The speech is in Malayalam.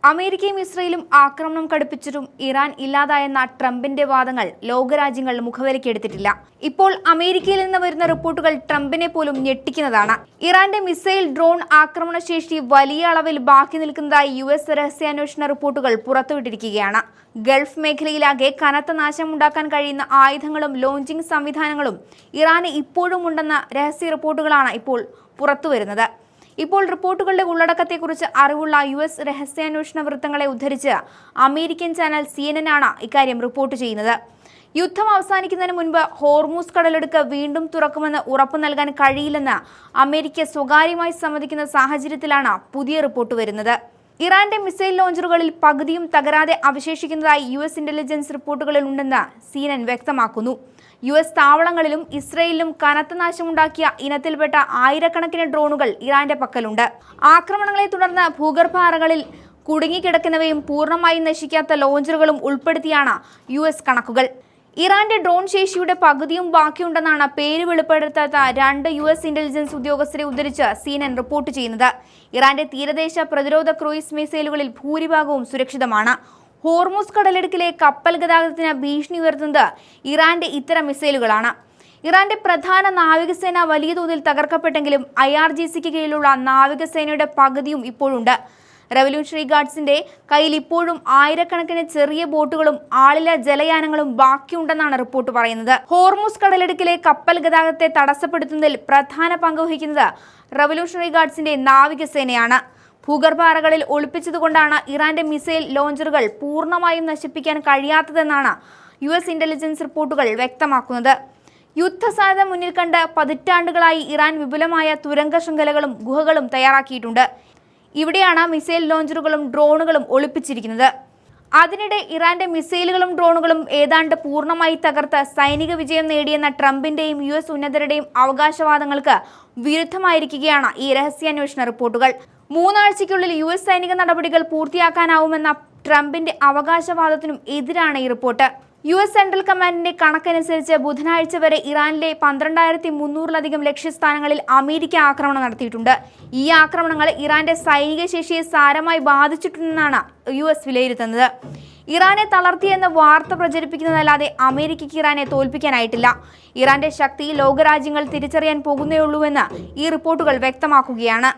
അമേരിക്കയും ഇസ്രയേലും ആക്രമണം കടുപ്പിച്ചിട്ടും ഇറാൻ ഇല്ലാതായെന്ന ട്രംപിന്റെ വാദങ്ങൾ ലോകരാജ്യങ്ങൾ മുഖവിലക്കെടുത്തിട്ടില്ല. ഇപ്പോൾ അമേരിക്കയിൽ നിന്ന് വരുന്ന റിപ്പോർട്ടുകൾ ട്രംപിനെ പോലും ഞെട്ടിക്കുന്നതാണ്. ഇറാന്റെ മിസൈൽ ഡ്രോൺ ആക്രമണശേഷി വലിയ അളവിൽ ബാക്കി നിൽക്കുന്നതായി US രഹസ്യാന്വേഷണ റിപ്പോർട്ടുകൾ പുറത്തുവിട്ടിരിക്കുകയാണ്. ഗൾഫ് മേഖലയിലാകെ കനത്ത നാശമുണ്ടാക്കാൻ കഴിയുന്ന ആയുധങ്ങളും ലോഞ്ചിംഗ് സംവിധാനങ്ങളും ഇറാന് ഇപ്പോഴും ഉണ്ടെന്ന രഹസ്യ റിപ്പോർട്ടുകളാണ് ഇപ്പോൾ പുറത്തുവരുന്നത്. ഇപ്പോൾ റിപ്പോർട്ടുകളുടെ ഉള്ളടക്കത്തെക്കുറിച്ച് അറിവുള്ള US രഹസ്യാന്വേഷണ വൃത്തങ്ങളെ ഉദ്ധരിച്ച് അമേരിക്കൻ ചാനൽ CNN ആണ് ഇക്കാര്യം റിപ്പോർട്ട് ചെയ്യുന്നത്. യുദ്ധം അവസാനിക്കുന്നതിന് മുൻപ് ഹോർമൂസ് കടലിടുക്ക് വീണ്ടും തുറക്കുമെന്ന് ഉറപ്പു നൽകാൻ കഴിയില്ലെന്ന് അമേരിക്ക സ്വകാര്യമായി സമ്മതിക്കുന്ന സാഹചര്യത്തിലാണ് പുതിയ റിപ്പോർട്ട് വരുന്നത്. ഇറാന്റെ മിസൈൽ ലോഞ്ചറുകളിൽ പകുതിയും തകരാതെ അവശേഷിക്കുന്നതായി US ഇന്റലിജൻസ് റിപ്പോർട്ടുകളിൽ ഉണ്ടെന്ന് CNN വ്യക്തമാക്കുന്നു. US താവളങ്ങളിലും ഇസ്രയേലിലും കനത്ത നാശമുണ്ടാക്കിയ ഇനത്തിൽപ്പെട്ട ആയിരക്കണക്കിന് ഡ്രോണുകൾ ഇറാന്റെ പക്കലുണ്ട്. ആക്രമണങ്ങളെ തുടർന്ന് ഭൂഗർഭ അറകളിൽ കുടുങ്ങിക്കിടക്കുന്നവയും പൂർണ്ണമായും നശിക്കാത്ത ലോഞ്ചറുകളും ഉൾപ്പെടുത്തിയാണ് US കണക്കുകൾ. ഇറാന്റെ ഡ്രോൺ ശേഷിയുടെ പകുതിയും ബാക്കിയുണ്ടെന്നാണ് പേര് വെളിപ്പെടുത്താത്ത 2 US ഇന്റലിജൻസ് ഉദ്യോഗസ്ഥരെ ഉദ്ധരിച്ച് CNN റിപ്പോർട്ട് ചെയ്യുന്നത്. ഇറാന്റെ തീരദേശ പ്രതിരോധ ക്രൂയിസ് മിസൈലുകളിൽ ഭൂരിഭാഗവും സുരക്ഷിതമാണ്. ഹോർമൂസ് കടലിടുക്കിലെ കപ്പൽ ഗതാഗതത്തിന് ഭീഷണി ഉയർത്തുന്നത് ഇറാന്റെ ഇത്തരം മിസൈലുകളാണ്. ഇറാന്റെ പ്രധാന നാവികസേന വലിയ തോതിൽ തകർക്കപ്പെട്ടെങ്കിലും IRGCക്ക് കീഴിലുള്ള നാവികസേനയുടെ പകുതിയും ഇപ്പോഴുണ്ട്. റവല്യൂഷണറി ഗാർഡ്സിന്റെ കയ്യിൽ ഇപ്പോഴും ആയിരക്കണക്കിന് ചെറിയ ബോട്ടുകളും ആളില്ലാ ജലയാനങ്ങളും ബാക്കിയുണ്ടെന്നാണ് റിപ്പോർട്ട് പറയുന്നത്. ഹോർമൂസ് കടലിടുക്കിലെ കപ്പൽ ഗതാഗതത്തെ തടസ്സപ്പെടുത്തുന്നതിൽ പ്രധാന പങ്ക് വഹിക്കുന്നത് റവല്യൂഷണറി ഗാർഡ്സിന്റെ നാവികസേനയാണ്. ഭൂഗർഭ അറകളിൽ ഒളിപ്പിച്ചതുകൊണ്ടാണ് ഇറാന്റെ മിസൈൽ ലോഞ്ചറുകൾ പൂർണ്ണമായും നശിപ്പിക്കാൻ കഴിയാത്തതെന്നാണ് US ഇന്റലിജൻസ് റിപ്പോർട്ടുകൾ വ്യക്തമാക്കുന്നത്. യുദ്ധസാധ്യത മുന്നിൽ കണ്ട് പതിറ്റാണ്ടുകളായി ഇറാൻ വിപുലമായ തുരങ്ക ശൃംഖലകളും ഗുഹകളും തയ്യാറാക്കിയിട്ടുണ്ട്. ഇവിടെയാണ് മിസൈൽ ലോഞ്ചറുകളും ഡ്രോണുകളും ഒളിപ്പിച്ചിരിക്കുന്നത്. അതിനിടെ ഇറാന്റെ മിസൈലുകളും ഡ്രോണുകളും ഏതാണ്ട് പൂർണ്ണമായി തകർത്ത് സൈനിക വിജയം നേടിയെന്ന ട്രംപിന്റെയും US ഉന്നതരുടെയും അവകാശവാദങ്ങൾക്ക് വിരുദ്ധമായിരിക്കുകയാണ് ഈ രഹസ്യാന്വേഷണ റിപ്പോർട്ടുകൾ. 3 ആഴ്ചയ്ക്കുള്ളിൽ US സൈനിക നടപടികൾ പൂർത്തിയാക്കാനാവുമെന്ന ട്രംപിന്റെ അവകാശവാദത്തിനും എതിരാണ് ഈ റിപ്പോർട്ട്. US സെൻട്രൽ കമാൻഡിന്റെ കണക്കനുസരിച്ച് ബുധനാഴ്ച വരെ ഇറാനിലെ 12,300-ലധികം ലക്ഷ്യസ്ഥാനങ്ങളിൽ അമേരിക്ക ആക്രമണം നടത്തിയിട്ടുണ്ട്. ഈ ആക്രമണങ്ങൾ ഇറാന്റെ സൈനിക ശേഷിയെ സാരമായി ബാധിച്ചിട്ടുണ്ടെന്നാണ് US വിലയിരുത്തുന്നത്. ഇറാനെ തളർത്തിയെന്ന് വാർത്ത പ്രചരിപ്പിക്കുന്നതല്ലാതെ അമേരിക്കയ്ക്ക് ഇറാനെ തോൽപ്പിക്കാനായിട്ടില്ല. ഇറാന്റെ ശക്തി ലോകരാജ്യങ്ങൾ തിരിച്ചറിയാൻ പോകുന്നേയുള്ളൂവെന്ന് ഈ റിപ്പോർട്ടുകൾ വ്യക്തമാക്കുകയാണ്.